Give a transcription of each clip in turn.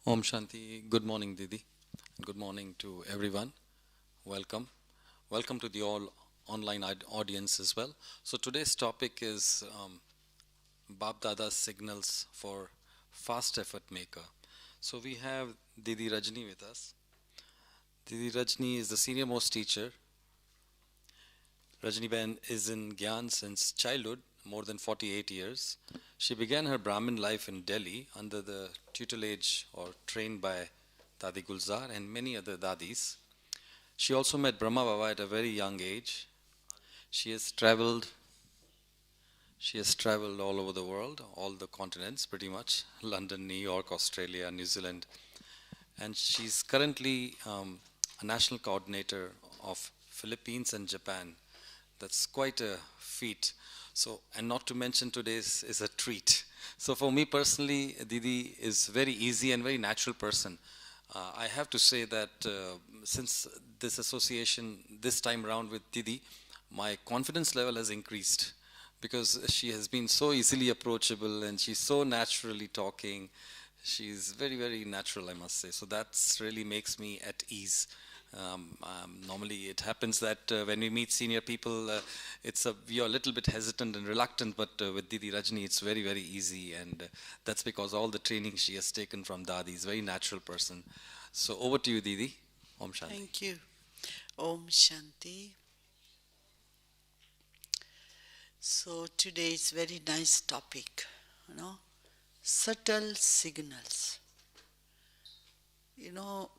Om Shanti. Good morning, Didi. Good morning to everyone. Welcome. Welcome to the all online audience as well. So today's topic is Bapdada signals for fast effort maker. So we have Didi Rajni with us. Didi Rajni is the senior most teacher. Rajni Ben is in Gyan since childhood, more than 48 years. She began her Brahmin life in Delhi under the tutelage or trained by Dadi Gulzar and many other Dadis. She also met Brahma Baba at a very young age. She has traveled she has traveled all over the world, all the continents pretty much, London, New York, Australia, New Zealand, and she's currently a national coordinator of Philippines and Japan. That's quite a feat. So, and not to mention today's is a treat. So for me personally, Didi is very easy and very natural person. I have to say that since this association this time around with Didi, my confidence level has increased because she has been so easily approachable and she's so naturally talking. She's very, very natural, I must say. So that's really makes me at ease. Normally, it happens that when we meet senior people, we are a little bit hesitant and reluctant. But with Didi Rajni, it's very, very easy, and that's because all the training she has taken from Dadi is a very natural person. So over to you, Didi. Om Shanti. Thank you. Om Shanti. So today is very nice topic, subtle signals.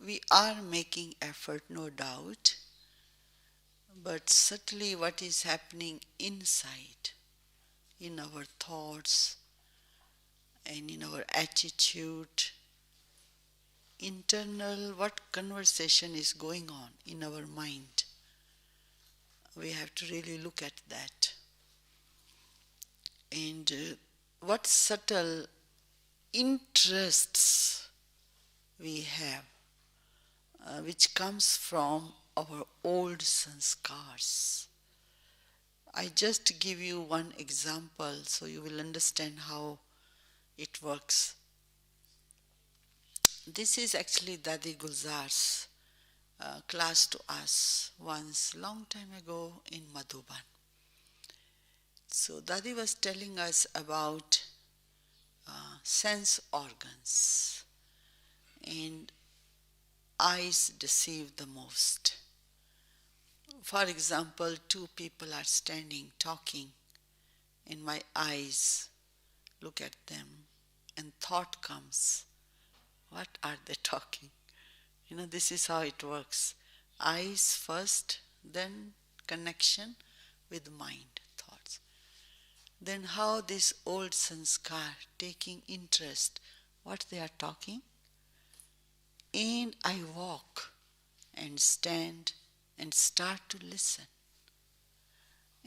We are making effort, no doubt, but subtly what is happening inside, in our thoughts and in our attitude, internal, what conversation is going on in our mind. We have to really look at that. And what subtle interests we have, which comes from our old sanskars. I just give you one example so you will understand how it works. This is actually Dadi Gulzar's class to us once, long time ago in Madhuban. So Dadi was telling us about sense organs, and eyes deceive the most. For example, two people are standing talking, and my eyes look at them, and thought comes, what are they talking? This is how it works. Eyes first, then connection with mind, thoughts. Then how this old sanskar taking interest, what they are talking, and I walk and stand and start to listen.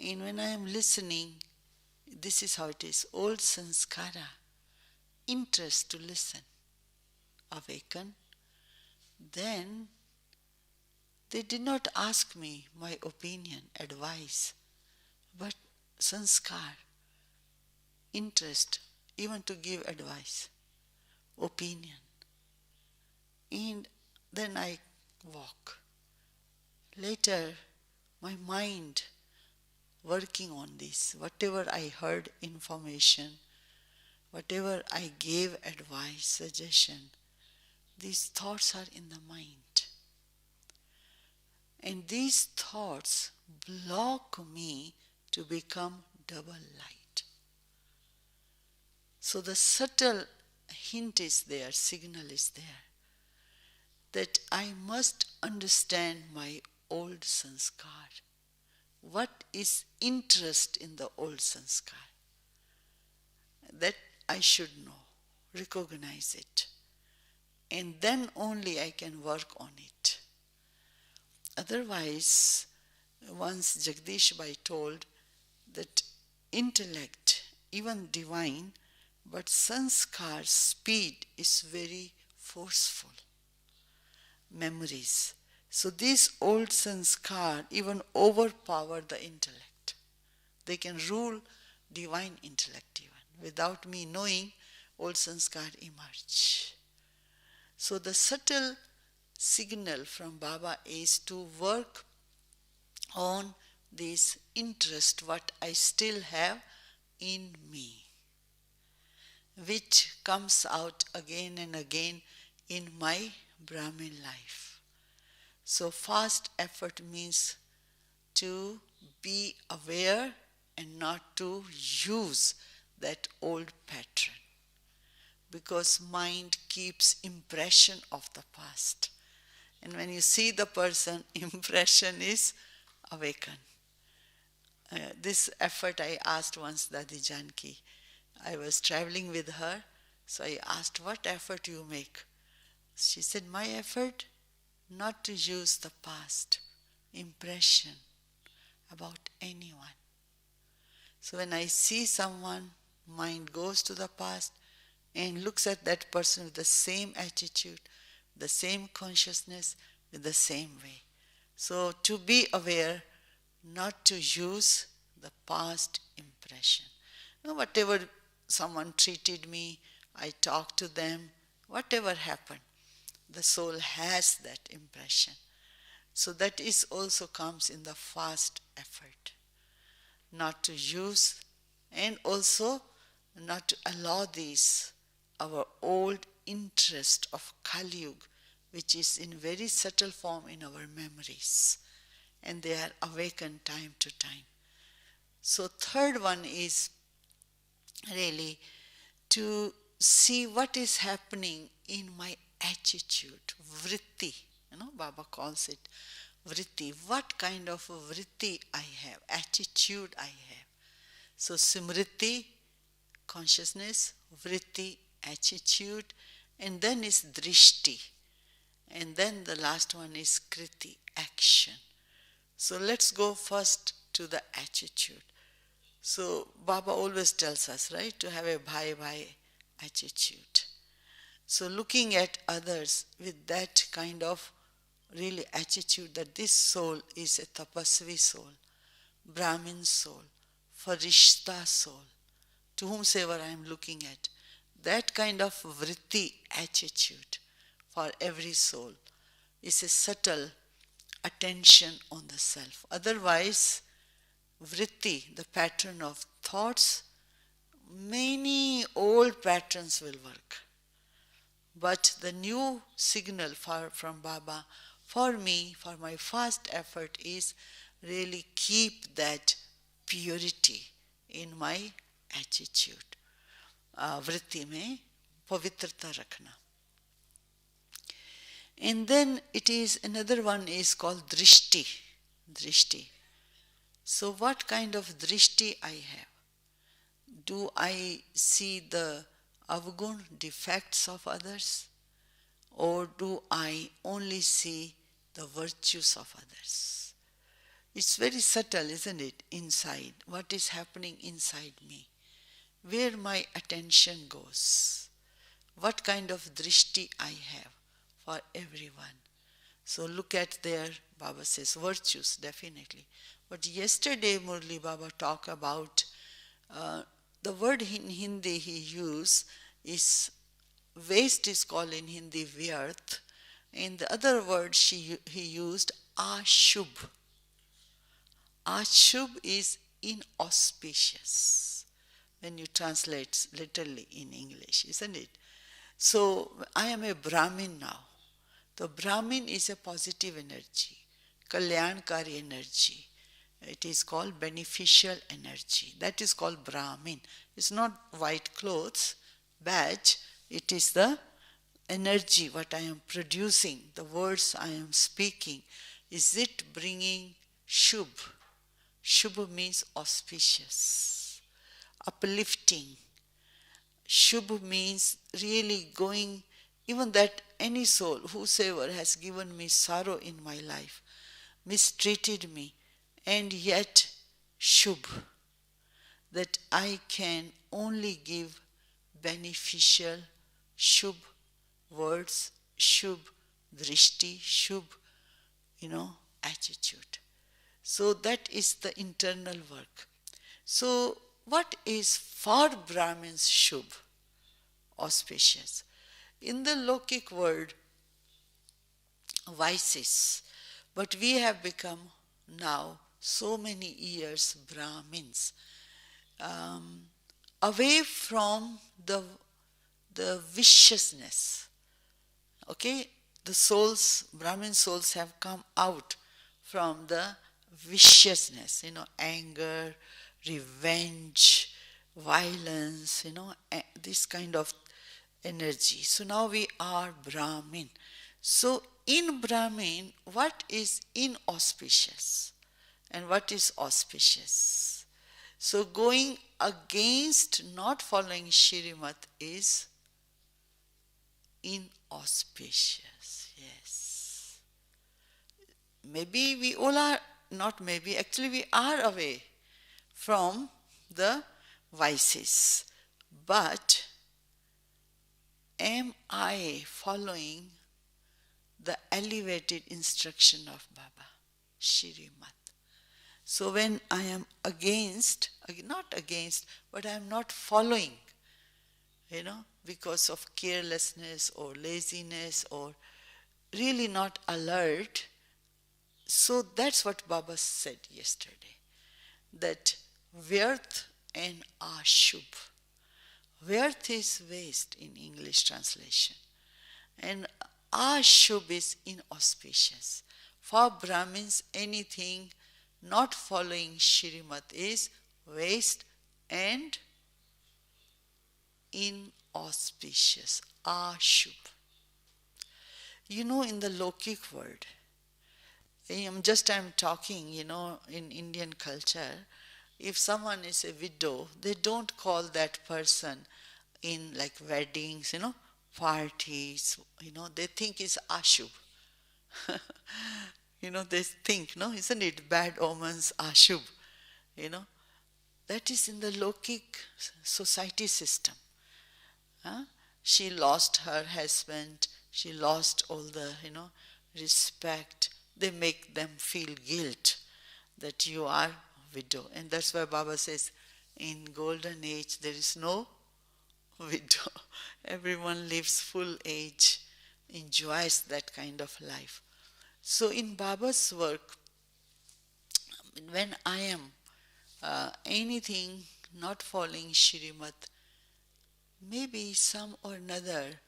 And when I am listening, this is how it is. Old sanskara, interest to listen, awaken. Then they did not ask me my opinion, advice, but sanskar, interest, even to give advice, opinion. And then I walk. Later, my mind working on this, whatever I heard information, whatever I gave advice, suggestion, these thoughts are in the mind. And these thoughts block me to become double light. So the subtle hint is there, signal is there, that I must understand my old sanskar. What is interest in the old sanskar? That I should know, recognize it. And then only I can work on it. Otherwise, once Jagdish Bhai told that intellect, even divine, but sanskar speed is very forceful. Memories. So these old sanskar even overpower the intellect. They can rule divine intellect even. Without me knowing, old sanskar emerge. So the subtle signal from Baba is to work on this interest what I still have in me, which comes out again and again in my Brahmin life. So fast effort means to be aware and not to use that old pattern, because mind keeps impression of the past, and when you see the person, impression is awakened. This effort I asked once Dadi Janki. I was traveling with her, so I asked, what effort you make? She said, my effort not to use the past impression about anyone. So when I see someone, mind goes to the past and looks at that person with the same attitude, the same consciousness, with the same way. So to be aware, not to use the past impression. Whatever someone treated me, I talked to them, whatever happened, the soul has that impression. So that is also comes in the fast effort. Not to use, and also not to allow these, our old interest of Kali Yuga, which is in very subtle form in our memories, and they are awakened time to time. So third one is really to see what is happening in my attitude, vritti. Baba calls it vritti. What kind of vritti I have, attitude I have. So smriti, consciousness, vritti, attitude, and then is drishti. And then the last one is kriti, action. So let's go first to the attitude. So Baba always tells us, right, to have a bhai attitude. So looking at others with that kind of really attitude that this soul is a tapasvi soul, Brahmin soul, farishta soul, to whomsoever I am looking at, that kind of vritti attitude for every soul is a subtle attention on the self. Otherwise, vritti, the pattern of thoughts, many old patterns will work. But the new signal from Baba, for me, for my first effort is really keep that purity in my attitude. Vritti mein pavitrata rakhna. And then it is, another one is called drishti. Drishti. So what kind of drishti I have? Do I see the avgun, defects of others? Or do I only see the virtues of others? It's very subtle, isn't it, inside? What is happening inside me? Where my attention goes? What kind of drishti I have for everyone? So look at there, Baba says, virtues, definitely. But yesterday, Murli Baba talked about the word in Hindi he used is, waste is called in Hindi vyarth, and the other word he used, ashubh. Ashubh is inauspicious when you translate literally in English, isn't it? So I am a Brahmin now. The Brahmin is a positive energy, kalyankari energy. It is called beneficial energy. That is called Brahmin. It's not white clothes, badge. It is the energy what I am producing, the words I am speaking. Is it bringing shubh? Shubh means auspicious, uplifting. Shubh means really going, even that any soul, whosoever has given me sorrow in my life, mistreated me, and yet shubh, that I can only give beneficial shubh words, shubh drishti, shubh, attitude. So that is the internal work. So what is for Brahmins shubh, auspicious? In the Lokic world, vices, but we have become now so many years Brahmins, away from the viciousness. Okay, the souls, Brahmin souls have come out from the viciousness, anger, revenge, violence, this kind of energy. So now we are Brahmin. So in Brahmin, what is inauspicious and what is auspicious? So going against, not following Shrimat is inauspicious. Yes. Maybe we all are, not maybe, actually we are away from the vices. But am I following the elevated instruction of Baba, Shrimat? So when I am against, not against, but I am not following, because of carelessness or laziness or really not alert. So that's what Baba said yesterday, that Vyarth and Ashubh. Vyarth is waste in English translation, and Ashubh is inauspicious. For Brahmins, anything not following Shrimat is waste and inauspicious, Ashubh. In the Lokic world, I'm talking, in Indian culture, if someone is a widow, they don't call that person in like weddings, parties, they think it's Ashubh. They think, no, isn't it? Bad omens, Ashubh. That is in the Lokic society system. She lost her husband, she lost all the, respect. They make them feel guilt that you are widow. And that's why Baba says, in golden age there is no widow. Everyone lives full age, enjoys that kind of life. So in Baba's work, when I am anything not following Shrimat, maybe some or another,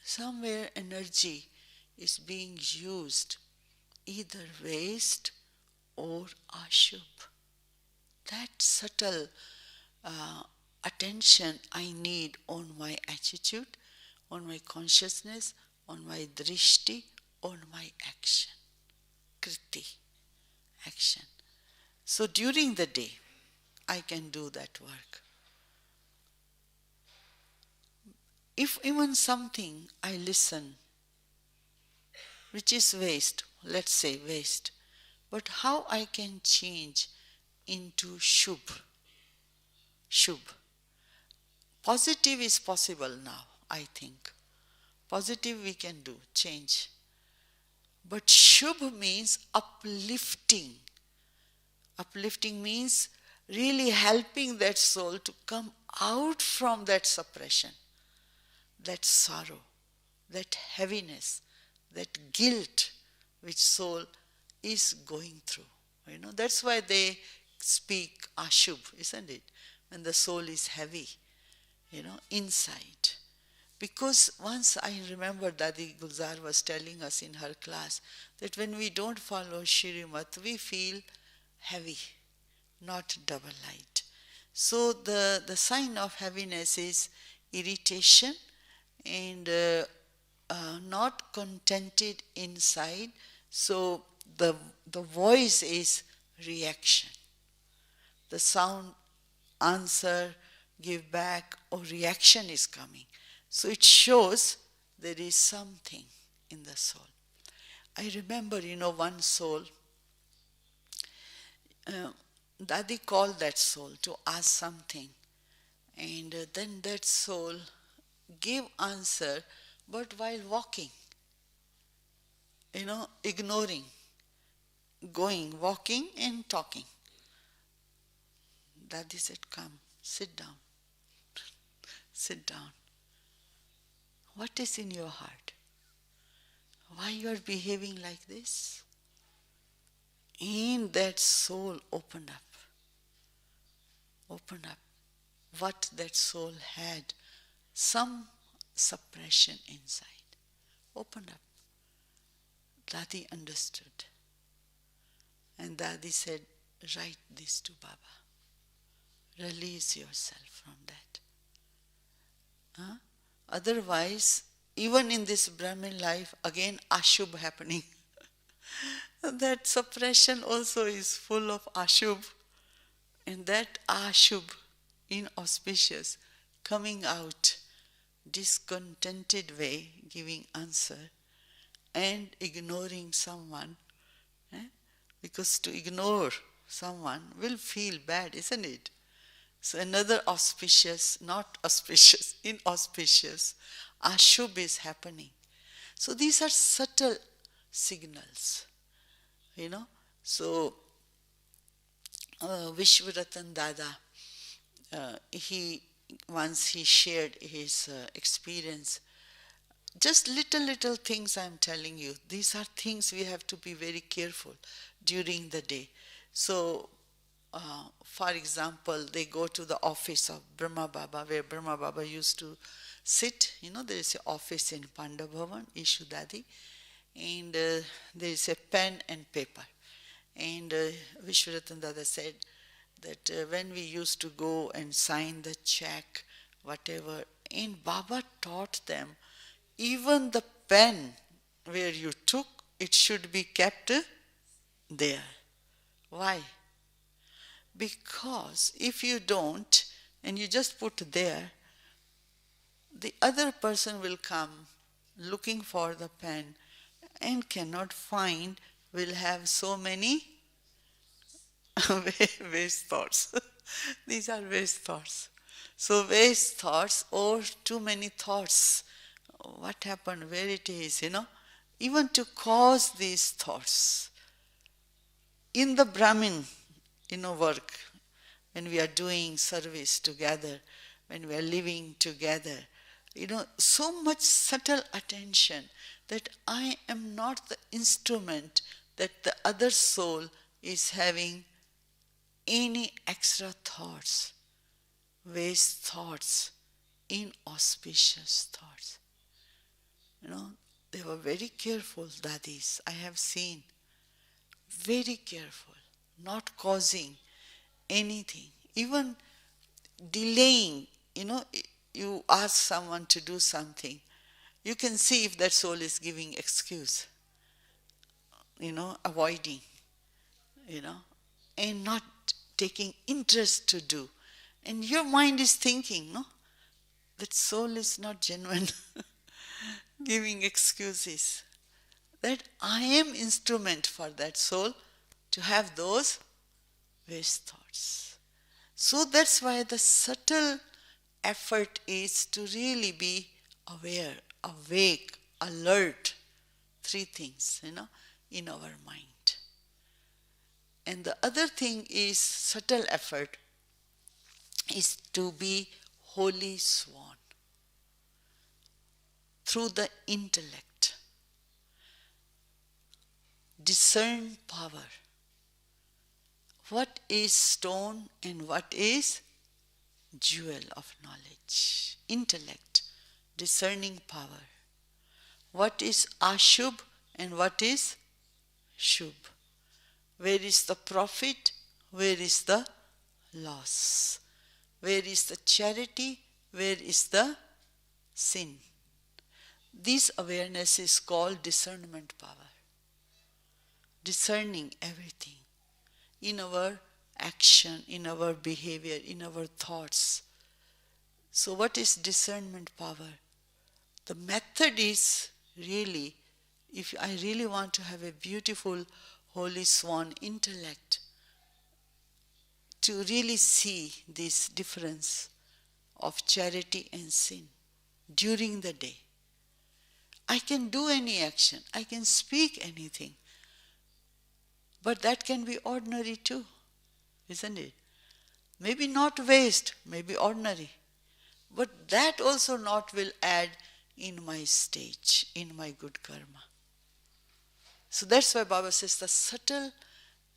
somewhere energy is being used, either waste or ashubh. That subtle attention I need on my attitude, on my consciousness, on my drishti, on my action. Kriti, action. So during the day, I can do that work. If even something I listen, which is waste, let's say waste, but how I can change into Shubh. Shubh. Positive is possible now, I think. Positive we can do, change. But Shubh means uplifting. Uplifting means really helping that soul to come out from that suppression, that sorrow, that heaviness, that guilt which soul is going through. That's why they speak Ashubh, isn't it? When the soul is heavy, inside. Because once I remember Dadi Gulzar was telling us in her class that when we don't follow Shrimat, we feel heavy, not double light. So the sign of heaviness is irritation and not contented inside. So the voice is reaction. The sound, answer, give back, or reaction is coming. So it shows there is something in the soul. I remember, one soul, Dadi called that soul to ask something. And then that soul gave answer, but while walking, ignoring, going, walking and talking. Dadi said, come, sit down. Sit down. What is in your heart? Why you are behaving like this? And that soul opened up. Opened up. What that soul had, some suppression inside. Opened up. Dadi understood. And Dadi said, write this to Baba. Release yourself from that. Huh? Otherwise, even in this Brahmin life, again Ashubh happening. That suppression also is full of Ashubh. And that Ashubh, inauspicious, coming out, discontented way, giving answer, and ignoring someone. Because to ignore someone will feel bad, isn't it? So another auspicious, not auspicious, inauspicious, Ashubh is happening. So these are subtle signals, So Vishwaratan Dada, once he shared his experience. Just little things I'm telling you. These are things we have to be very careful during the day. So, for example, they go to the office of Brahma Baba, where Brahma Baba used to sit. There is an office in Panda Bhavan, Ishu Dadi, and there is a pen and paper. And Vishwaratan Dada said that when we used to go and sign the check, whatever, and Baba taught them, even the pen where you took, it should be kept there. Why? Because if you don't, and you just put there, the other person will come looking for the pen and cannot find, will have so many waste thoughts. These are waste thoughts. So waste thoughts or too many thoughts. What happened, where it is, even to cause these thoughts. In the Brahmin, work, when we are doing service together, when we are living together, so much subtle attention that I am not the instrument that the other soul is having any extra thoughts, waste thoughts, inauspicious thoughts. They were very careful, Dadis. I have seen. Very careful. Not causing anything. Even delaying. You ask someone to do something. You can see if that soul is giving excuse. Avoiding. And not taking interest to do. And your mind is thinking, that soul is not genuine. Giving excuses. That I am instrument for that soul to have those waste thoughts. So that's why the subtle effort is to really be aware, awake, alert. 3 things, in our mind. And the other thing is subtle effort is to be wholly sworn through the intellect. Discern power. What is stone and what is jewel of knowledge? Intellect, discerning power. What is Ashubh and what is Shubh? Where is the profit? Where is the loss? Where is the charity? Where is the sin? This awareness is called discernment power. Discerning everything in our action, in our behavior, in our thoughts. So what is discernment power? The method is really, if I really want to have a beautiful holy swan intellect, to really see this difference of charity and sin during the day. I can do any action, I can speak anything, but that can be ordinary too, isn't it? Maybe not waste, maybe ordinary, but that also not will add in my stage, in my good karma. So that's why Baba says the subtle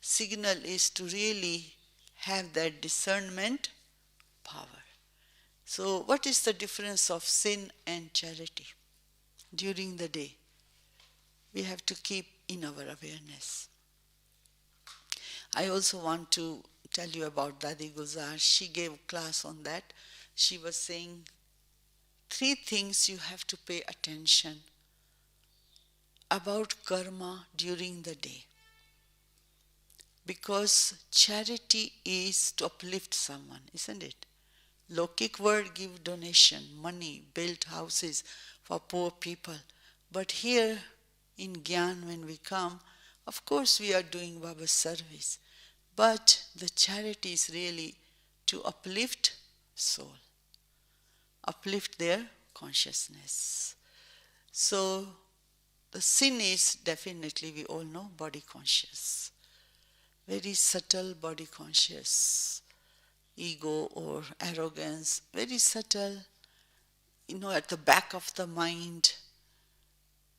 signal is to really have that discernment power. So what is the difference of sin and charity? During the day, we have to keep in our awareness. I also want to tell you about Dadi Gulzar. She gave class on that. She was saying 3 things you have to pay attention about karma during the day. Because charity is to uplift someone, isn't it? Lokik word give donation, money, build houses for poor people. But here in Gyan when we come, of course we are doing Baba's service. But the charity is really to uplift soul, uplift their consciousness. So the sin is definitely, we all know, body conscious. Very subtle body conscious. Ego or arrogance, very subtle, at the back of the mind.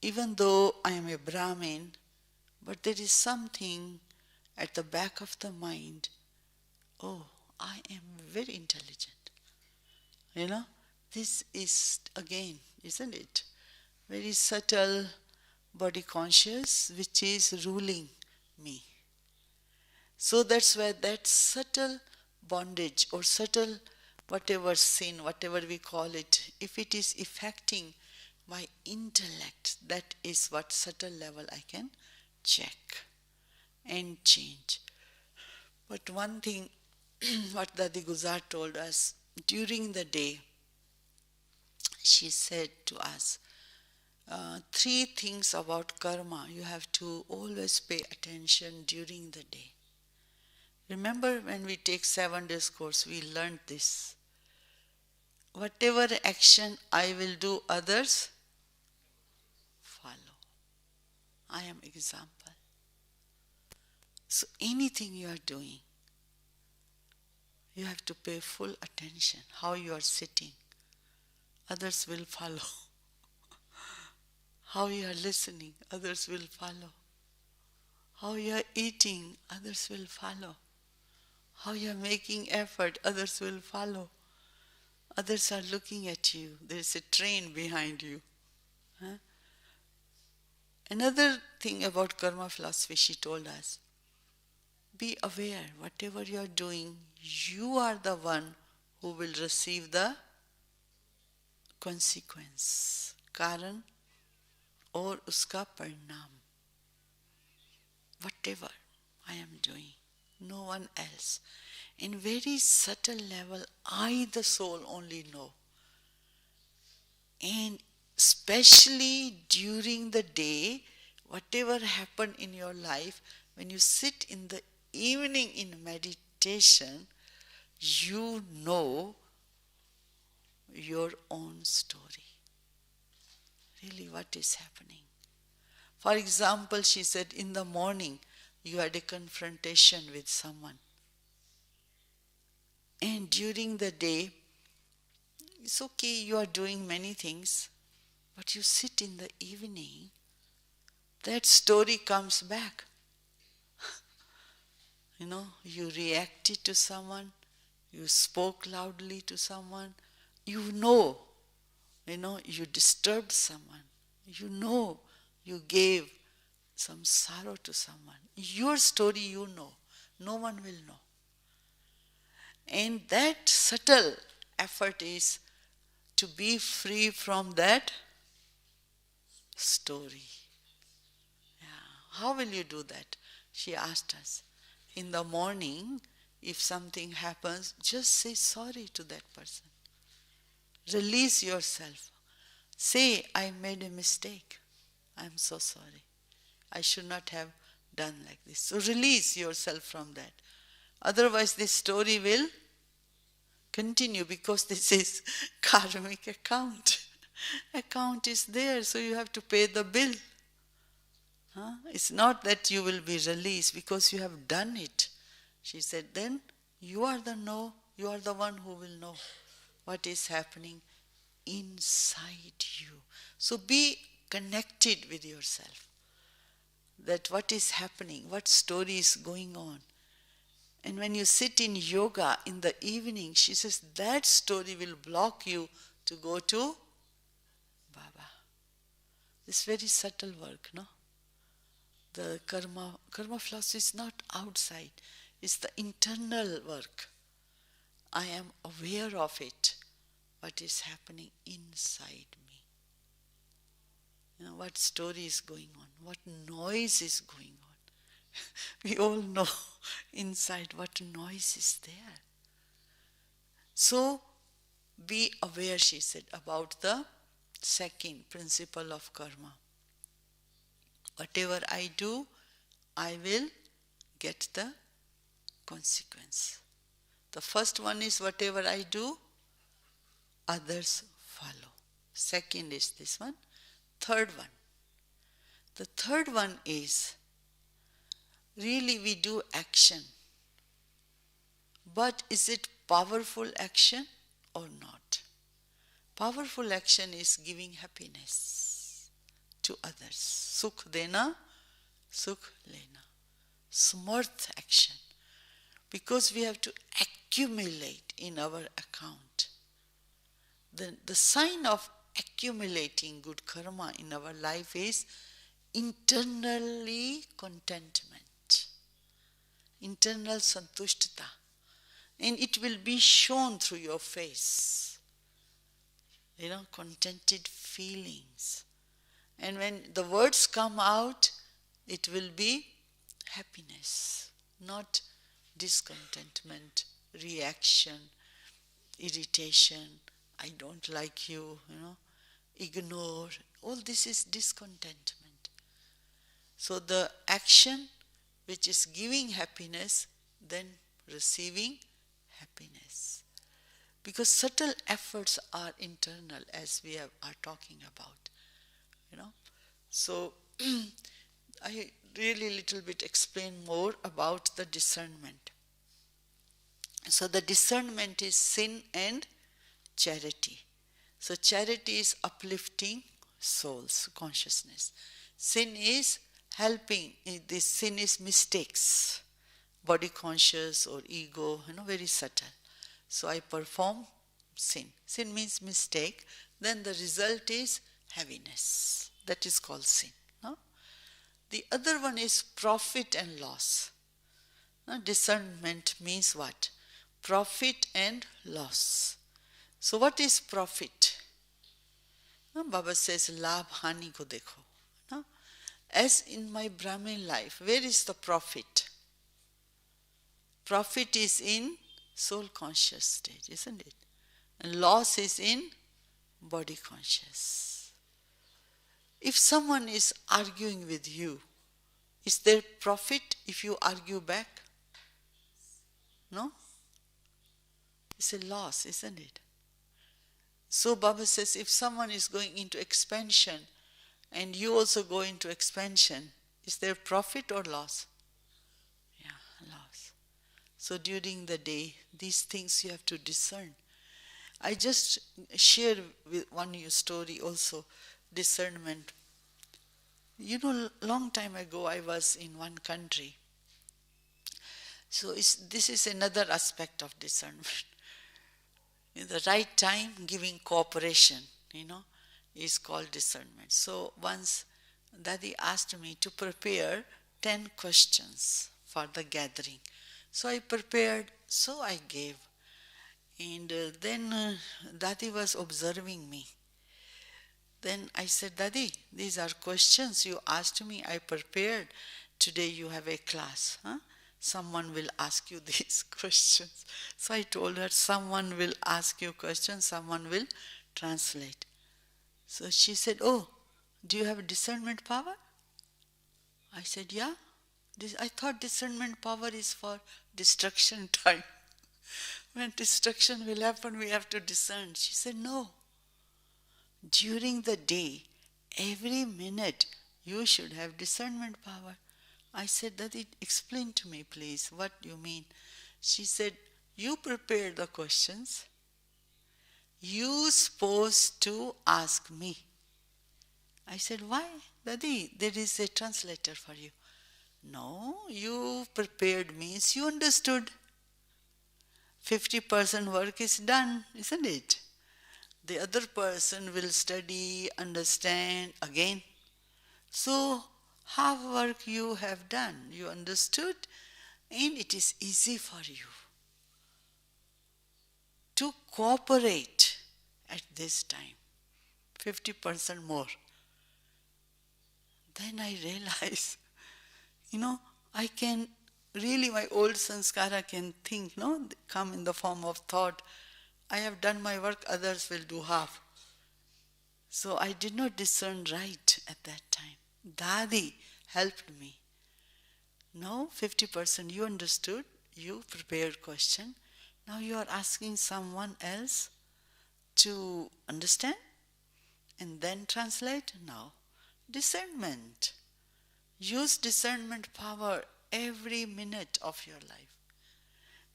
Even though I am a Brahmin, but there is something at the back of the mind. Oh, I am very intelligent. This is again, isn't it? Very subtle body conscious which is ruling me. So that's where that subtle bondage or subtle whatever sin, whatever we call it, if it is affecting my intellect, that is what subtle level I can check and change. But one thing, what Dadi Gulzar told us, during the day, she said to us, 3 things about karma you have to always pay attention during the day. Remember when we take 7 days course, we learned this. Whatever action I will do, others follow. I am example. So anything you are doing, you have to pay full attention. How you are sitting, others will follow. How you are listening, others will follow. How you are eating, others will follow. How you are making effort, others will follow. Others are looking at you. There is a train behind you. Huh? Another thing about karma philosophy, she told us, be aware, whatever you are doing, you are the one who will receive the consequence. Karan or uska parnam. Whatever I am doing, no one else. In very subtle level, I, the soul, only know. And especially during the day, whatever happened in your life, when you sit in the evening in meditation, you know your own story. Really, what is happening? For example, she said, in the morning, you had a confrontation with someone. And during the day, it's okay, you are doing many things, but you sit in the evening, that story comes back. You reacted to someone, you spoke loudly to someone, you disturbed someone, you gave some sorrow to someone. Your story you know, no one will know. And that subtle effort is to be free from that story. Yeah. How will you do that? She asked us. In the morning, if something happens, just say sorry to that person. Release yourself. Say, I made a mistake. I'm so sorry. I should not have done like this. So release yourself from that. Otherwise, this story will continue because this is karmic account. Account is there, so you have to pay the bill. It's not that you will be released because you have done it. She said, then you are the one who will know what is happening inside you. So be connected with yourself. That what is happening, what story is going on. And when you sit in yoga in the evening, she says that story will block you to go to Baba. It's very subtle work, no? The karma philosophy is not outside. It's the internal work. I am aware of it, what is happening inside me. You know, what story is going on, what noise is going on. We all know inside what noise is there. So, be aware, she said, about the second principle of karma. Whatever I do, I will get the consequence. The first one is whatever I do, others follow. Second is this one. Third one. The third one is really we do action. But is it powerful action or not? Powerful action is giving happiness to others. Sukh dena, sukh lena. Samarth action. Because we have to accumulate in our account. The sign of accumulating good karma in our life is internally contentment, internal santushtata, and it will be shown through your face. You know, contented feelings. And when the words come out, it will be happiness, not discontentment, reaction, irritation, I don't like you, ignore. All this is discontentment. So the action which is giving happiness, then receiving happiness. Because subtle efforts are internal, as we are talking about. So I really little bit explain more about the discernment. So the discernment is sin and charity. So charity is uplifting souls, consciousness. Sin is helping. This sin is mistakes, body conscious or ego, very subtle. So I perform sin. Sin means mistake. Then the result is heaviness. That is called sin. No? The other one is profit and loss. Discernment means what? Profit and loss. So what is profit? Baba says, Labh Hani ko dekho. As in my Brahmin life, where is the profit? Profit is in soul conscious state, isn't it? And loss is in body conscious. If someone is arguing with you, is there profit if you argue back? No? It's a loss, isn't it? So Baba says, if someone is going into expansion and you also go into expansion, is there profit or loss? Yeah, loss. So during the day, these things you have to discern. I just share with one story also, discernment. Long time ago I was in one country. So this is another aspect of discernment. In the right time, giving cooperation, is called discernment. So once Dadi asked me to prepare 10 questions for the gathering. So I prepared, so I gave. And then Dadi was observing me. Then I said, Dadi, these are questions you asked me, I prepared. Today you have a class. Someone will ask you these questions. So I told her, someone will ask you questions, someone will translate. So she said, oh, do you have discernment power? I said, yeah. I thought discernment power is for destruction time. When destruction will happen, we have to discern. She said, no. During the day, every minute, you should have discernment power. I said, Dadi, explain to me, please, what you mean. She said, you prepare the questions. You supposed to ask me. I said, why? Dadi, there is a translator for you. No, you prepared means you understood. 50% work is done, isn't it? The other person will study, understand again. So, half work you have done, you understood, and it is easy for you to cooperate at this time. 50% more. Then I realize, I can really, my old sanskara can think, come in the form of thought. I have done my work, others will do half. So I did not discern right at that time. Dadi helped me. No, 50% you understood, you prepared question. Now you are asking someone else to understand and then translate? No. Discernment. Use discernment power every minute of your life.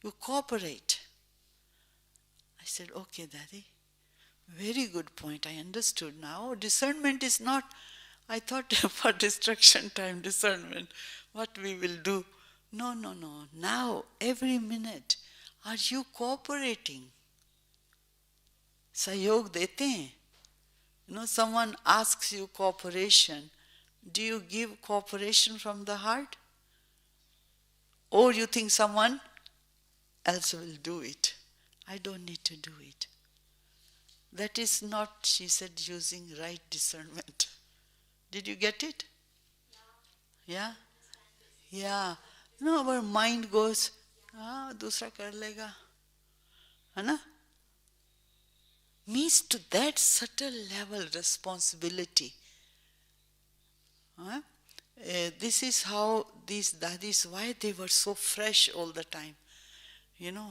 You cooperate. I said, okay, Daddy. Very good point. I understood now. Discernment is not, I thought for destruction time, discernment, what we will do. No. Now, every minute, are you cooperating? Sahayog dete hain. Someone asks you cooperation. Do you give cooperation from the heart? Or you think someone else will do it? I don't need to do it. That is not, she said, using right discernment. Did you get it? Yeah? Yeah. Our mind goes, dusra kar lega. Hai? Means to that subtle level responsibility. This is how these dadis, why they were so fresh all the time.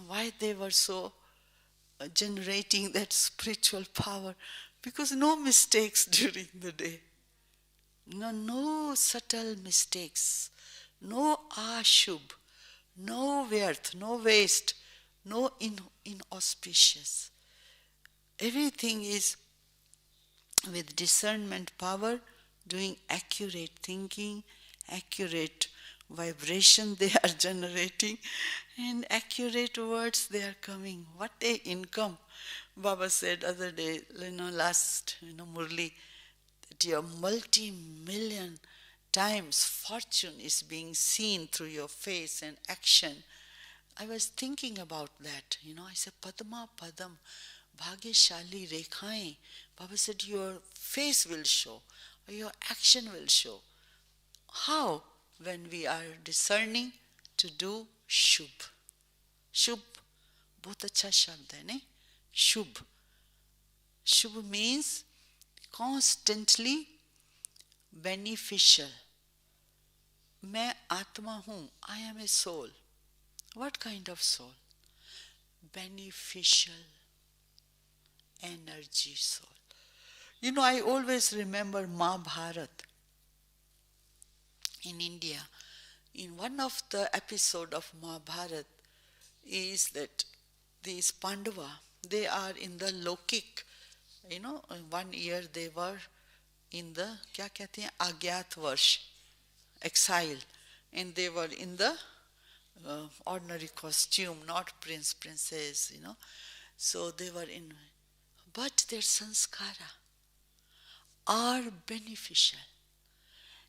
Why they were so generating that spiritual power. Because no mistakes during the day. No subtle mistakes. No ashubh. No व्यर्थ, no waste. No inauspicious. Everything is with discernment power, doing accurate thinking, accurate vibration they are generating, and accurate words they are coming. What a income. Baba said other day, last, Murli, that your multi-million times fortune is being seen through your face and action. I was thinking about that. I said, Padma Padam, Bhagyashali Rekhaen. Baba said, your face will show, or your action will show. How? When we are discerning to do Shubh. Shubh, bahut acha shabd hai, ne? Shubh. Shubh means constantly beneficial. मैं आत्मा हूँ. I am a soul. What kind of soul? Beneficial energy soul. I always remember Mahabharata in India. In one of the episode of Mahabharata is that these Pandava, they are in the Lokik. 1 year they were in the, kya kehte hain, Agyat Varsh, exile. And they were in the ordinary costume, not prince, princess, So they were in, but their sanskara are beneficial.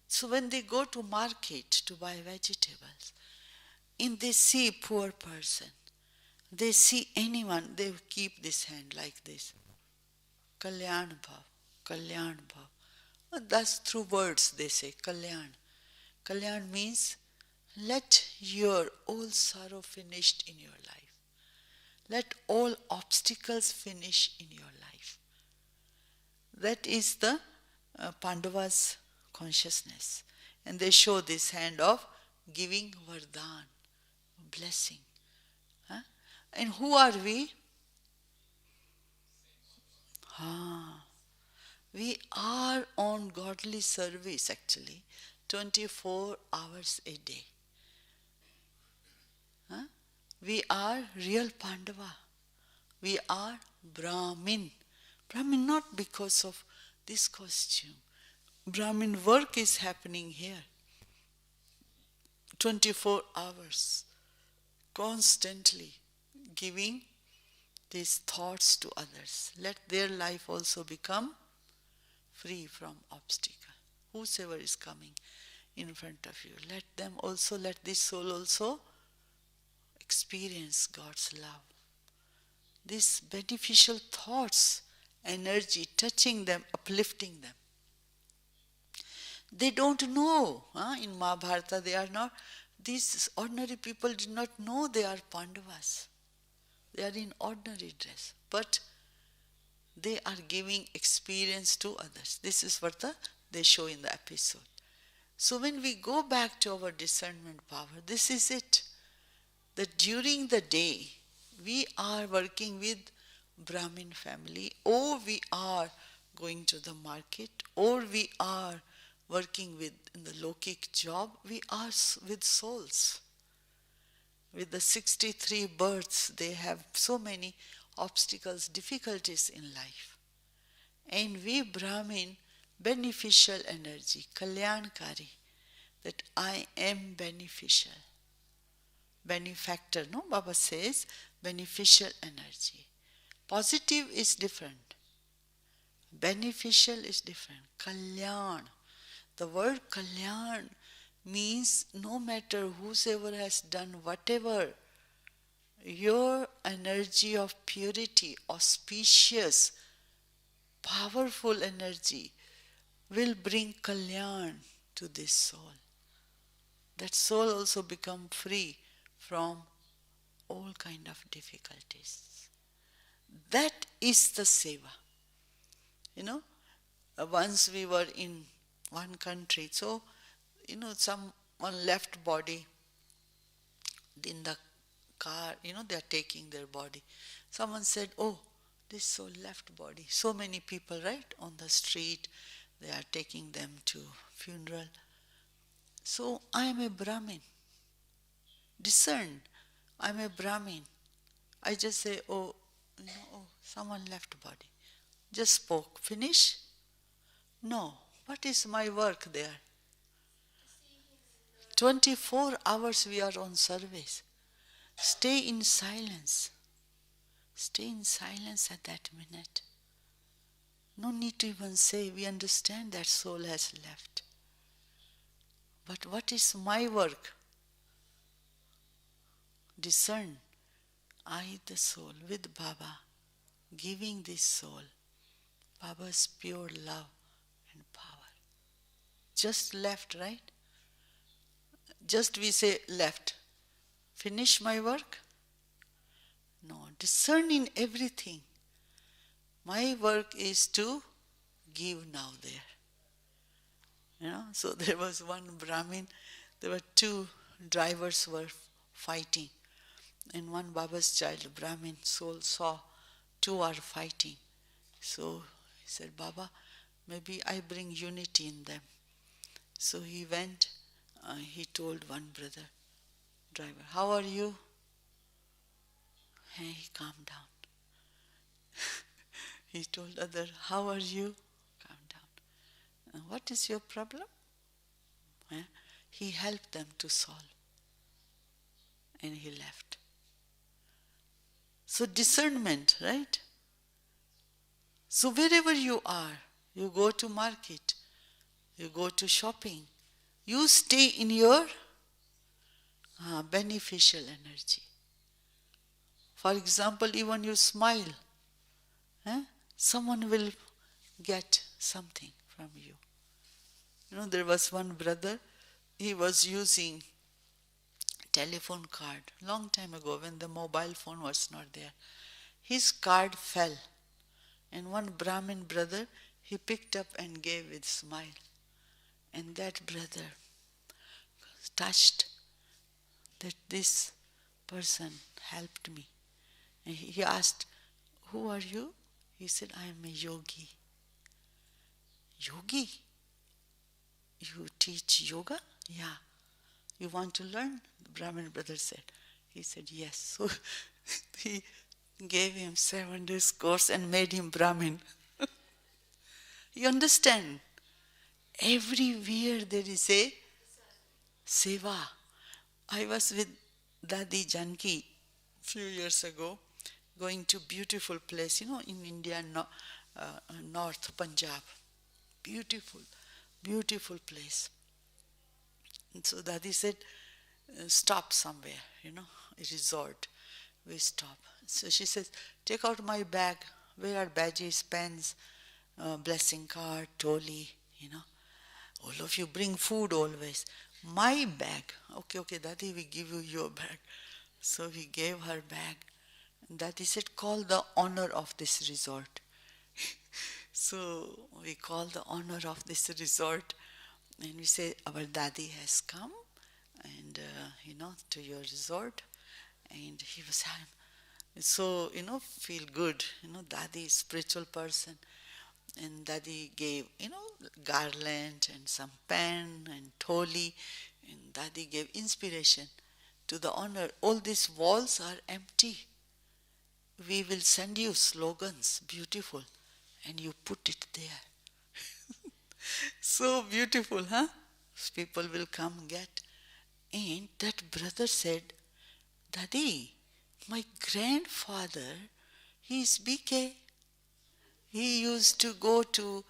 So when they go to market to buy vegetables, and they see poor person, they see anyone, they keep this hand like this. Kalyan bhav, Kalyan bhav. That's through words they say, Kalyan. Kalyan means, let your all sorrow finished in your life. Let all obstacles finish in your life. That is the Pandavas' consciousness. And they show this hand of giving vardhan, blessing. And who are we? We are on godly service actually, 24 hours a day. We are real Pandava. We are Brahmin. Brahmin not because of this costume. Brahmin work is happening here. 24 hours. Constantly giving these thoughts to others. Let their life also become free from obstacle. Whosoever is coming in front of you, let them also, let this soul also experience God's love. These beneficial thoughts, energy, touching them, uplifting them. They don't know. In Mahabharata, they are not, these ordinary people did not know they are Pandavas. They are in ordinary dress. But they are giving experience to others. This is what they show in the episode. So when we go back to our discernment power, this is it. That during the day, we are working with Brahmin family, or we are going to the market, or we are working with in the Lokik job, we are with souls. With the 63 births, they have so many obstacles, difficulties in life. And we Brahmin, beneficial energy, kalyankari, that I am beneficial. Benefactor, no? Baba says, beneficial energy. Positive is different. Beneficial is different. Kalyan. The word kalyan means no matter whosoever has done whatever, your energy of purity, auspicious, powerful energy will bring kalyan to this soul. That soul also become free from all kind of difficulties. That is the seva. Once we were in one country, so, someone left body in the car, they are taking their body. Someone said, oh, this soul left body. So many people, right, on the street, they are taking them to funeral. So I am a Brahmin. Discern, I am a Brahmin. I just say, oh, someone left body. Just spoke. Finish? No. What is my work there? 24 hours we are on service. Stay in silence. Stay in silence at that minute. No need to even say, we understand that soul has left. But what is my work? Discern. I, the soul, with Baba, giving this soul Baba's pure love and power. Just left, right? Just we say left. Finish my work? No, discern in everything. My work is to give now there. So there was one Brahmin, there were two drivers were fighting. And one Baba's child, Brahmin soul, saw two are fighting. So he said, Baba, maybe I bring unity in them. So he went, he told one brother, driver, how are you? And he calmed down. He told other, how are you? Calm down. And what is your problem? He helped them to solve. And he left. So discernment, right? So wherever you are, you go to market, you go to shopping, you stay in your beneficial energy. For example, even you smile, someone will get something from you. There was one brother, he was using telephone card long time ago when the mobile phone was not there. His card fell, and one Brahmin brother, he picked up and gave with smile. And that brother touched that this person helped me. And he asked, who are you? He said, I am a yogi. Yogi? You teach yoga? Yeah. You want to learn? The Brahmin brother said. He said, yes. So he gave him 7 days course and made him Brahmin. You understand? Everywhere there is a seva. I was with Dadi Janki few years ago, going to beautiful place, in India, North Punjab. Beautiful, beautiful place. And so Dadi said, stop somewhere, a resort. We stop. So she says, take out my bag. Where are badges, pens, blessing card, toli, All of you bring food always. My bag. Okay, Dadi, we give you your bag. So we gave her bag. Dadi said, call the owner of this resort. So we call the owner of this resort and we say, our Dadi has come and, to your resort. And he was so, feel good. Dadi is spiritual person. And Dadi gave, garland and some pen and tholi. And Dadi gave inspiration to the owner. All these walls are empty. We will send you slogans, beautiful, and you put it there. So beautiful, huh? People will come get. And that brother said, Dadi, my grandfather, he is BK. He used to go to,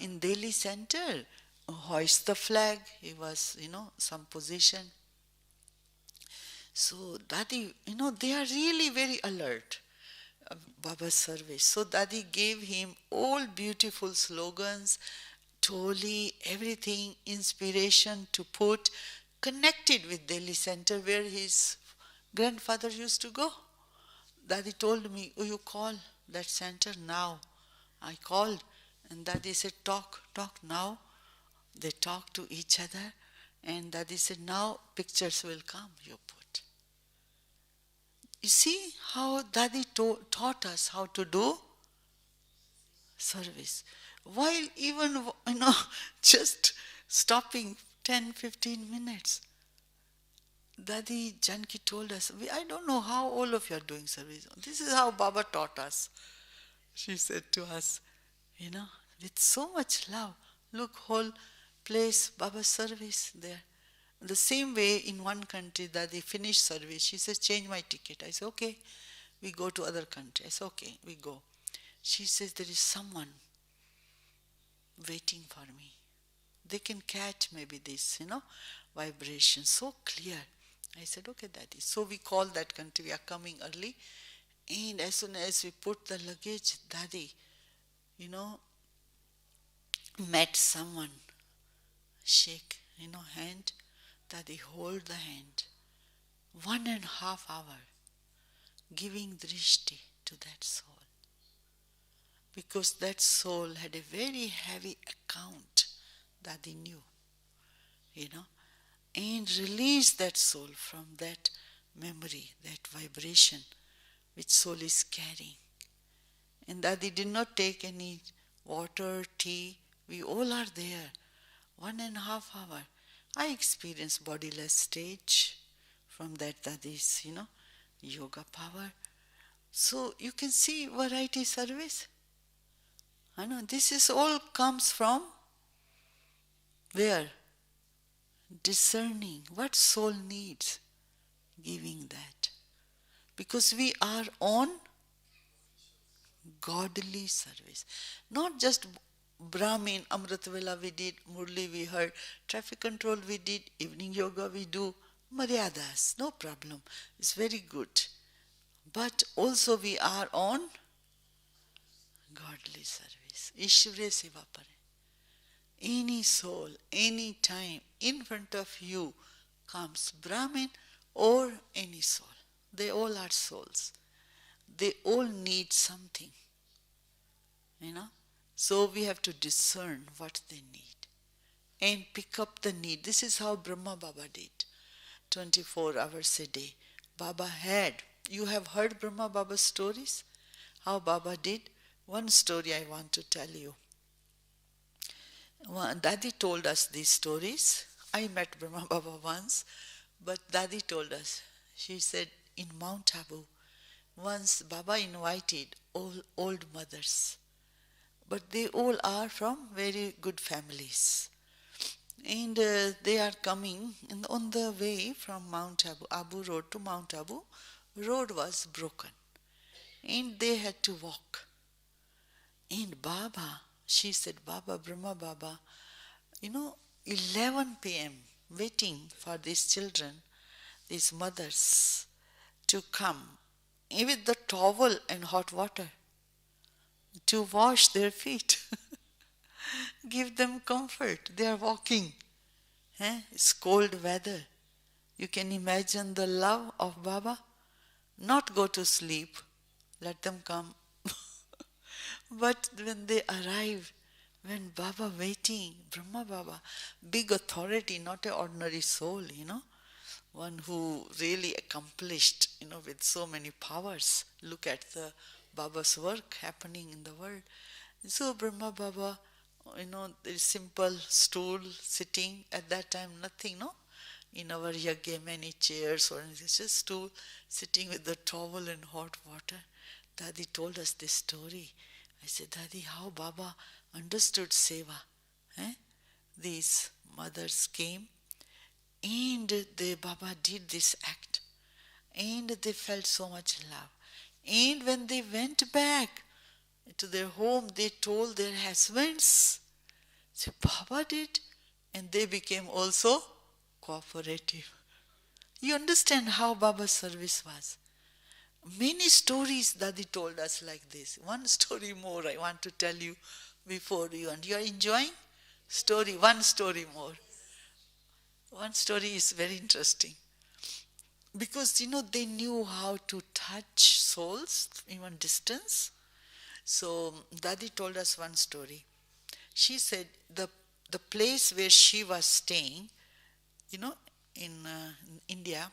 in Delhi center, hoist the flag. He was, some position. So Dadi, they are really very alert. Baba's service. So Dadi gave him all beautiful slogans, toli, everything, inspiration to put, connected with Delhi center where his grandfather used to go. Dadi told me, oh, you call that center now. I called and Dadi said, talk now. They talked to each other and Dadi said, now pictures will come, you put. You see how Dadi taught us how to do service. While even, just stopping 10-15 minutes. Dadi Janki told us, I don't know how all of you are doing service. This is how Baba taught us. She said to us, with so much love. Look, whole place, Baba's service there. The same way in one country that they finished service, she says, change my ticket. I said, okay, we go to other country. I said, okay, we go. She says, there is someone waiting for me. They can catch maybe this, vibration so clear. I said, okay, Daddy. So we call that country, we are coming early. And as soon as we put the luggage, Daddy, met someone, shake, hand. Daddy hold the hand. 1.5 hours giving drishti to that soul. Because that soul had a very heavy account, Daddy knew, and release that soul from that memory, that vibration which soul is carrying. And Daddy did not take any water, tea. We all are there. 1.5 hours. I experienced bodiless stage from that Dadi's, yoga power. So you can see variety service. I know this is all comes from where? Discerning what soul needs, giving that. Because we are on godly service. Not just Brahmin, Amritvela we did, Murli we heard, traffic control we did, evening yoga we do, Maryadas, no problem. It's very good. But also we are on godly service. Ishvare seva pare. Any soul, any time in front of you comes Brahmin or any soul. They all are souls. They all need something. So we have to discern what they need and pick up the need. This is how Brahma Baba did. 24 hours a day. Baba had. You have heard Brahma Baba's stories? How Baba did? One story I want to tell you. Dadi told us these stories. I met Brahma Baba once, but Dadi told us. She said, in Mount Abu, Once Baba invited all old mothers, but they all are from very good families. And they are coming, and on the way from Mount Abu Road to Mount Abu, road was broken, and they had to walk. And Baba, she said, Baba, Brahma Baba, 11 p.m. waiting for these children, these mothers, to come with the towel and hot water to wash their feet. Give them comfort. They are walking. It's cold weather. You can imagine the love of Baba. Not go to sleep. Let them come. But when they arrive, when Baba waiting, Brahma Baba, big authority, not an ordinary soul, one who really accomplished, with so many powers. Look at the Baba's work happening in the world. So Brahma Baba, the simple stool sitting, at that time nothing, no? In our yagya, many chairs or anything, just stool sitting with the towel and hot water. Dadi told us this story. I said, Dadi, how Baba understood seva. These mothers came and the Baba did this act. And they felt so much love. And when they went back to their home, they told their husbands. So Baba did. And they became also cooperative. You understand how Baba's service was. Many stories Dadi told us like this. One story more I want to tell you before you. And you are enjoying? One story more. One story is very interesting. Because, they knew how to touch souls, even distance. So, Dadi told us one story. She said the place where she was staying, in India,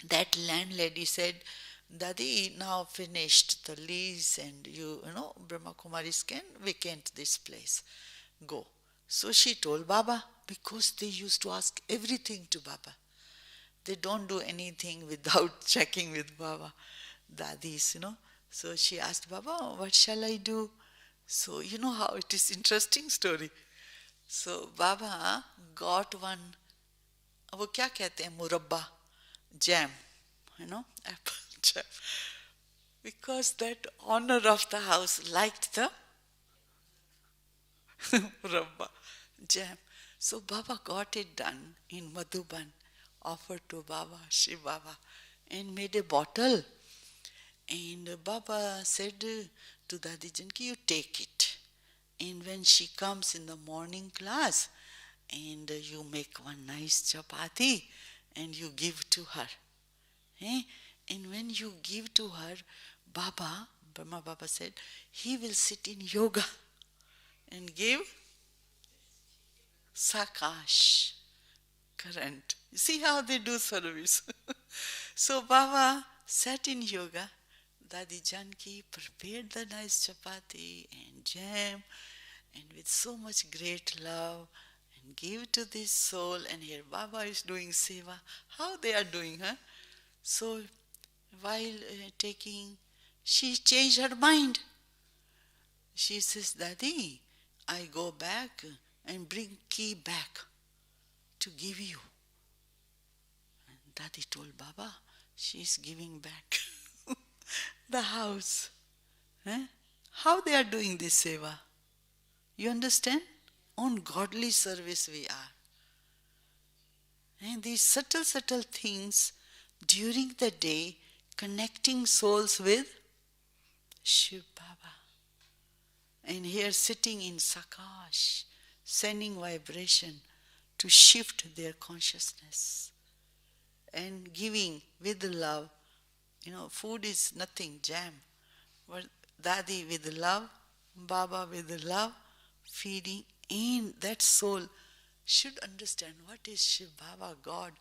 that landlady said, Dadi, now finished the lease and Brahma Kumaris can vacate this place. Go. So she told Baba, because they used to ask everything to Baba. They don't do anything without checking with Baba, Dadis, So she asked Baba, what shall I do? So you know how it is interesting story. So Baba got one, वो क्या कहते हैं मुरब्बा, jam, apple jam. Because that owner of the house liked the murabba, jam. So Baba got it done in Madhuban, offered to Baba, Shiv Baba, and made a bottle. And Baba said to Dadi Janki, you take it. And when she comes in the morning class, and you make one nice chapati, and you give to her. And when you give to her, Baba, Brahma Baba said, he will sit in yoga and give sakash, current. You see how they do service. So Baba sat in yoga. Dadi Janki prepared the nice chapati and jam, and with so much great love, and give to this soul. And here Baba is doing seva. How they are doing, So while taking, she changed her mind. She says, Dadi, I go back and bring key back to give you. And Dadi told Baba, she is giving back the house. How they are doing this seva? You understand? On godly service we are. And these subtle things during the day, connecting souls with Shiv Baba. And here sitting in Sakash, sending vibration to shift their consciousness. And giving with love. Food is nothing, jam. But Dadi with love, Baba with love, feeding. And that soul should understand what is Shiv Baba, God.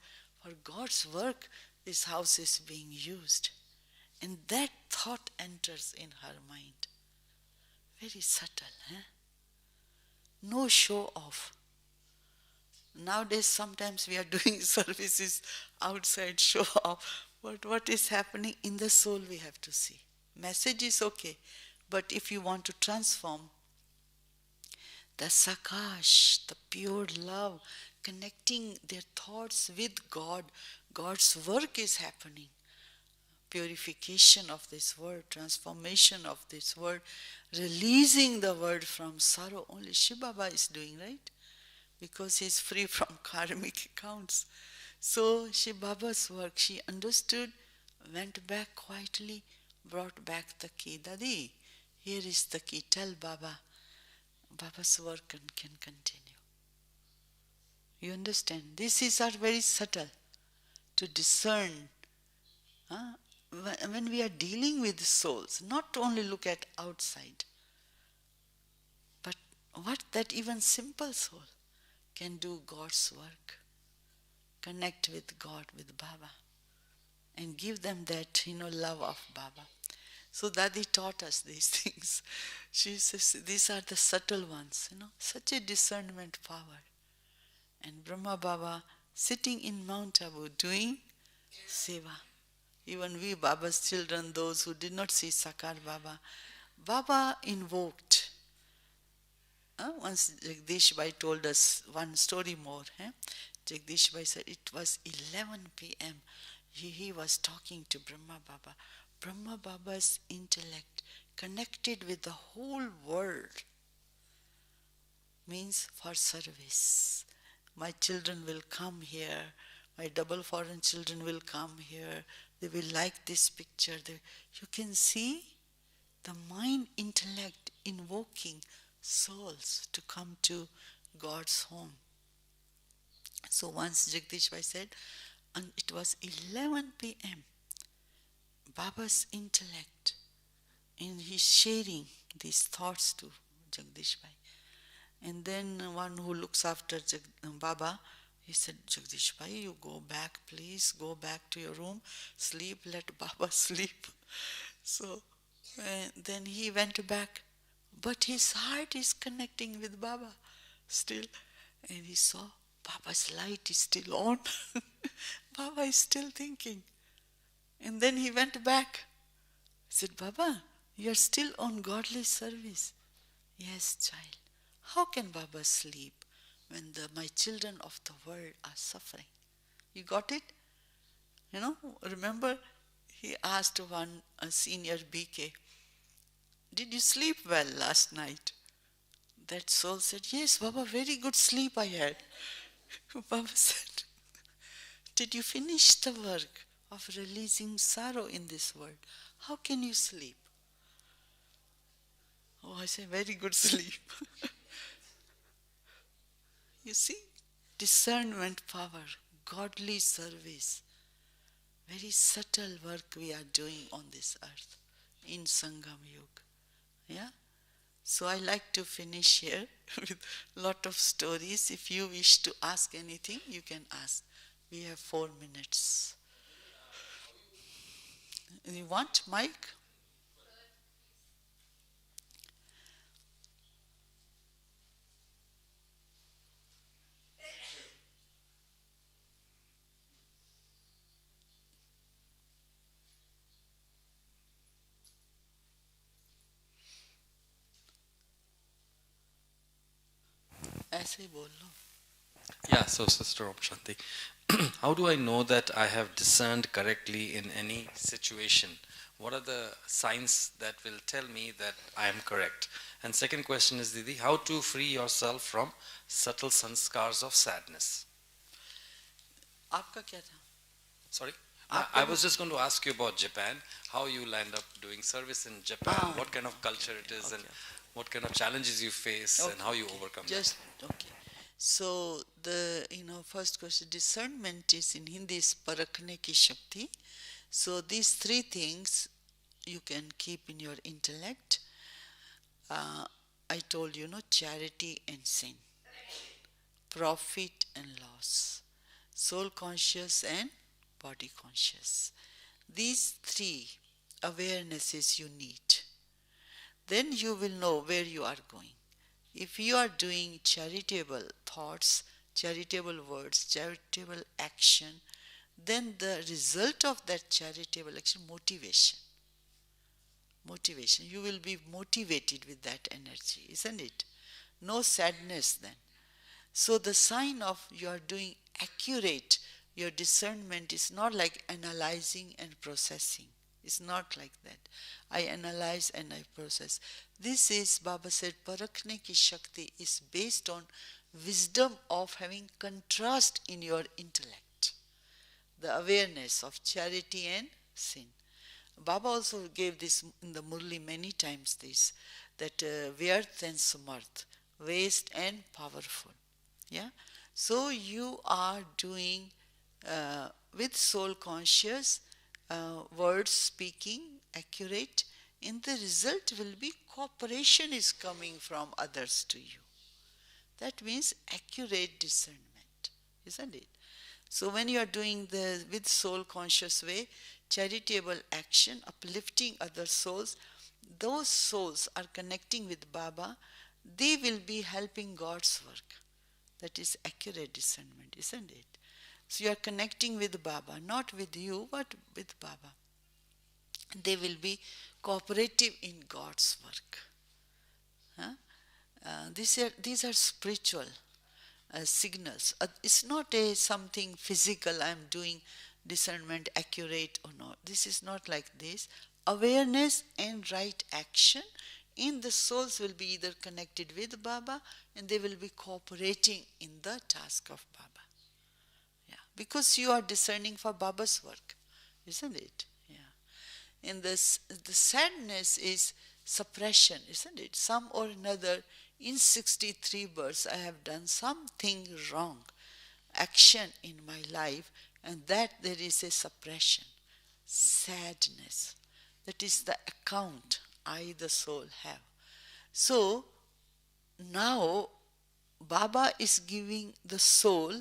For God's work, this house is being used. And that thought enters in her mind. Very subtle, No show off. Nowadays, sometimes we are doing services outside show off. But what is happening in the soul we have to see. Message is okay, but if you want to transform, the sakash, the pure love, connecting their thoughts with God, God's work is happening. Purification of this world, transformation of this world, releasing the world from sorrow. Only Shiv Baba is doing, right? Because he is free from karmic accounts. So Shiv Baba's work, she understood, went back quietly, brought back the key. Dadi, here is the key. Tell Baba. Baba's work can continue. You understand? These are very subtle to discern. Huh? When we are dealing with souls, not only look at outside, but what that even simple soul can do God's work. Connect with God, with Baba, and give them that, love of Baba. So Dadi taught us these things. She says these are the subtle ones, such a discernment power. And Brahma Baba sitting in Mount Abu doing seva. Even we Baba's children, those who did not see Sakar Baba, Baba invoked. Once Jagdish Bhai told us one story more. Jagdish Bhai said it was 11 p.m. He was talking to Brahma Baba. Brahma Baba's intellect connected with the whole world means for service. My children will come here. My double foreign children will come here. They will like this picture. You can see the mind intellect invoking souls to come to God's home. So once Jagdish Bhai said, and it was 11 p.m. Baba's intellect, and he's sharing these thoughts to Jagdish Bhai. And then one who looks after Baba, he said, Jagdish Bhai, you go back, please, go back to your room, sleep, let Baba sleep. So then he went back, but his heart is connecting with Baba still. And he saw Baba's light is still on. Baba is still thinking. And then he went back. He said, Baba, you are still on godly service. Yes, child. How can Baba sleep when my children of the world are suffering? You got it? Remember he asked a senior BK, did you sleep well last night? That soul said, yes, Baba, very good sleep I had. Baba said, did you finish the work of releasing sorrow in this world? How can you sleep? Oh, I say, very good sleep. You see, discernment power, godly service, very subtle work we are doing on this earth in Sangam Yuga. Yeah? So I like to finish here with lot of stories. If you wish to ask anything, you can ask. We have 4 minutes. You want mic? ऐसे ही बोल लो. Yeah, so Sister Om Shanti, how do I know that I have discerned correctly in any situation? What are the signs that will tell me that I am correct? And second question is, Didi, how to free yourself from subtle sanskars of sadness? आपका क्या था? Sorry? I was just going to ask you about Japan, how you land up doing service in Japan, what kind of culture it is, and what kind of challenges you face, and how you overcome that. Okay. So the first question, discernment is in Hindi is parakhne ki shakti. So these 3 things you can keep in your intellect. I told you, charity and sin, profit and loss, soul conscious and body conscious. These 3 awarenesses you need. Then you will know where you are going. If you are doing charitable thoughts, charitable words, charitable action, then the result of that charitable action, motivation, you will be motivated with that energy, isn't it? No sadness then. So the sign of you are doing accurate, your discernment is not like analyzing and processing. It's not like that. I analyze and I process. This is, Baba said, Parakne ki Shakti is based on wisdom of having contrast in your intellect. The awareness of charity and sin. Baba also gave this in the Murli many times, this, that Vyarth and Samarth, waste and powerful. Yeah. So you are doing with soul conscious, words speaking accurate, and the result will be cooperation is coming from others to you. That means accurate discernment, isn't it? So when you are doing the with soul conscious way, charitable action, uplifting other souls, those souls are connecting with Baba, they will be helping God's work. That is accurate discernment, isn't it? So you are connecting with Baba, not with you, but with Baba. They will be cooperative in God's work. Huh? These are spiritual signals. It's not a something physical, I'm doing discernment accurate or not. This is not like this. Awareness and right action in the souls will be either connected with Baba and they will be cooperating in the task of Baba. Yeah, because you are discerning for Baba's work, isn't it? Yeah. And the sadness is suppression, isn't it? Some or another, in 63 births, I have done something wrong, action in my life, and that there is a suppression, sadness. That is the account I, the soul, have. So now Baba is giving the soul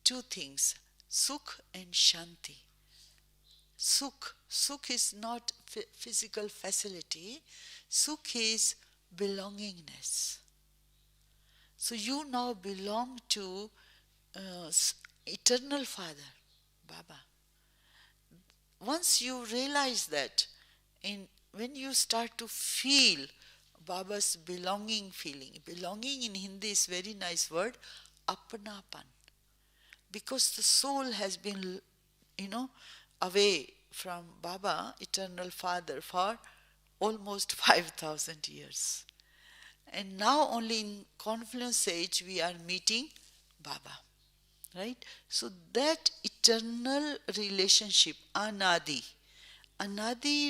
two things, Sukh and Shanti. Sukh is not physical facility. Sukh is belongingness. So you now belong to Eternal Father, Baba. Once you realize that, when you start to feel Baba's belonging feeling, belonging in Hindi is very nice word, apnapan. Because the soul has been, away from Baba, Eternal Father, for almost 5,000 years. And now only in confluence age we are meeting Baba. Right? So that eternal relationship, Anadi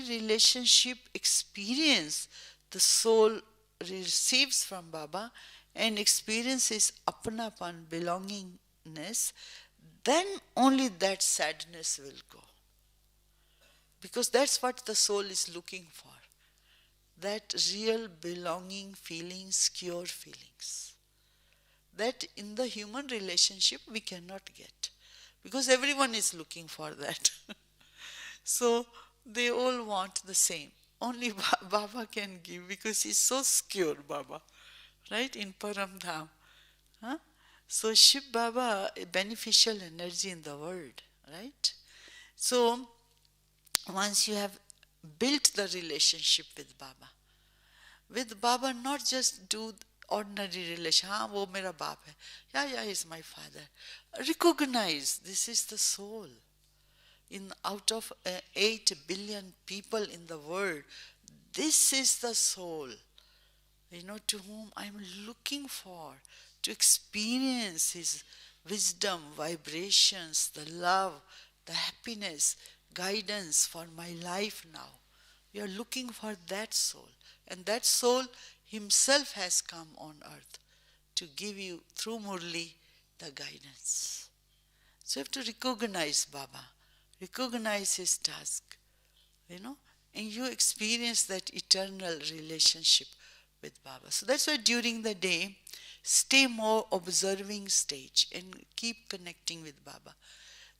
relationship experience the soul receives from Baba and experiences apnapan, belongingness, then only that sadness will go. Because that's what the soul is looking for. That real belonging feelings, secure feelings. That in the human relationship we cannot get. Because everyone is looking for that. So they all want the same. Only Baba can give because he's so secure, Baba. Right? In Param Dham. Huh? So Shiv Baba, a beneficial energy in the world. Right? So once you have built the relationship with Baba not just do ordinary relation, wo mera baap hai, yeah, he's my father. Recognize this is the soul. Out of 8 billion people in the world, this is the soul, to whom I'm looking for, to experience his wisdom, vibrations, the love, the happiness, guidance for my life now. We are looking for that soul. And that soul himself has come on earth to give you, through Murli, the guidance. So you have to recognize Baba, recognize his task, and you experience that eternal relationship with Baba. So that's why during the day, stay more observing stage and keep connecting with Baba.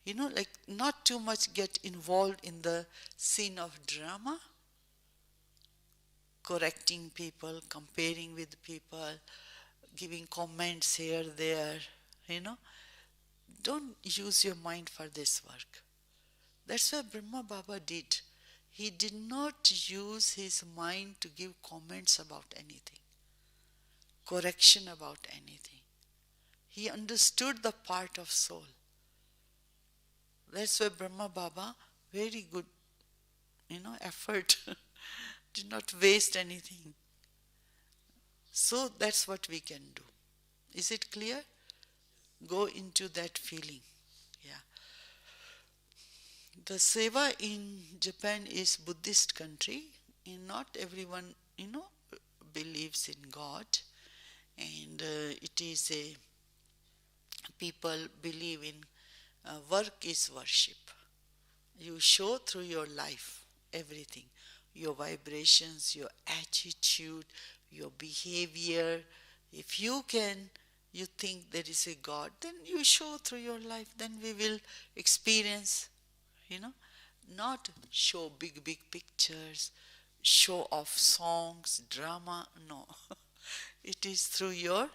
Like not too much get involved in the scene of drama, correcting people, comparing with people, giving comments here, there, Don't use your mind for this work. That's what Brahma Baba did. He did not use his mind to give comments about anything, correction about anything. He understood the part of soul. That's why Brahma Baba, very good, effort, did not waste anything. So that's what we can do. Is it clear? Go into that feeling. Yeah. The seva in Japan is Buddhist country, and not everyone, believes in God, and it is a people believe in work is worship. You show through your life everything, your vibrations, your attitude, your behavior. If you think there is a God, then you show through your life, then we will experience, not show big, big pictures, show off songs, drama, no. It is through your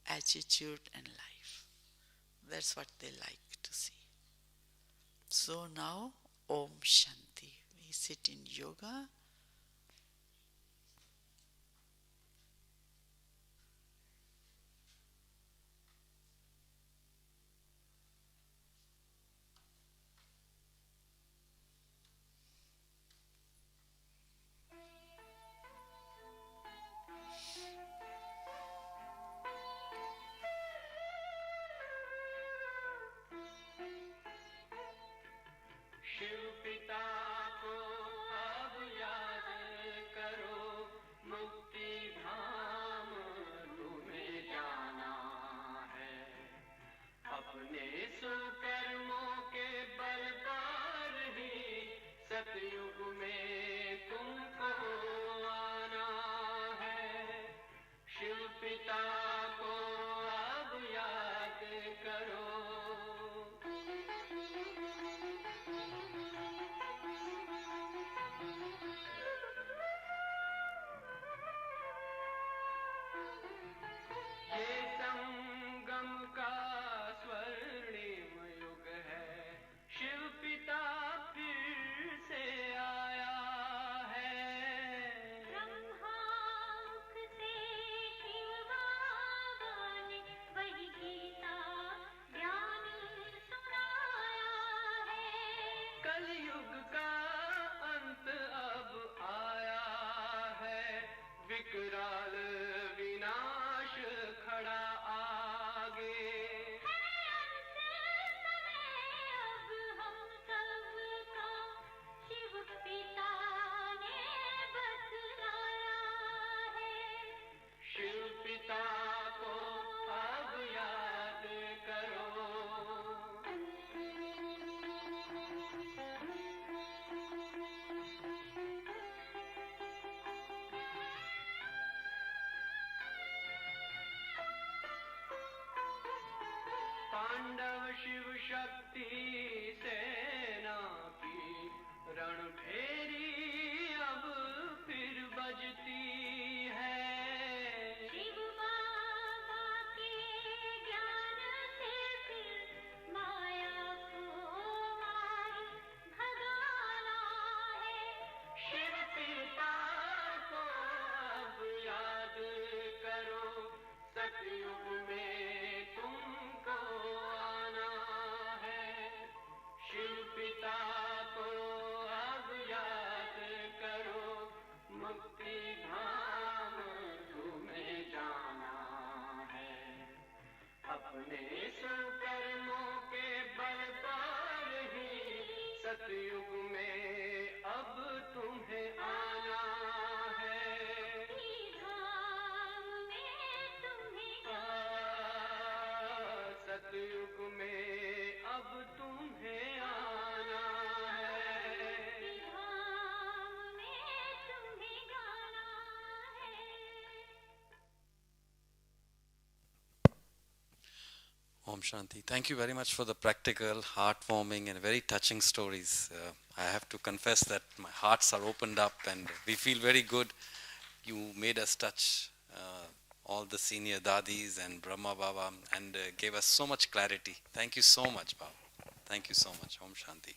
attitude and life. That's what they like to see. So now, Om Shanti. We sit in yoga. Shiv पिता को अब याद करो, मुक्ति धाम तुम्हें जाना है। अपने सुकर्मों के बल पर ही सतयुग में तुमको आना है। शिव पिता को अब याद करो। ये संगम का स्वर्णिम युग है, शिव पिता फिर से आया है। ब्रह्मांक से शिव बाबा ने वही गीता ज्ञान सुनाया है। कलयुग का अंत अब आया है, विकराल विनाश खड़ा आगे है। अंत समय अब हम सबका शिव पिता ने बतलाया है। शिव पिता को अब याद करो। पांडव शिव शक्ति सेना की रणभेरी अब फिर बजती है। शिव बाबा के ज्ञान से फिर माया को मार भगाना है। शिव पिता को अब याद करो, सतयुग में तुमको आना है। शिव पिता को अब याद करो, मुक्ति धाम तुम्हें जाना है। अपने सुकर्मों के बल पर ही सतयुग में अब तुम्हें आना है। धाम में तुम्हें सतयुग में अब तुम्हें आना है। धाम में तुम्हें गाना है। Om Shanti. Thank you very much for the practical, heartwarming, and very touching stories. I have to confess that my hearts are opened up and we feel very good. You made us touch all the senior dadis and Brahma Baba and gave us so much clarity. Thank you so much, Baba. Thank you so much. Om Shanti.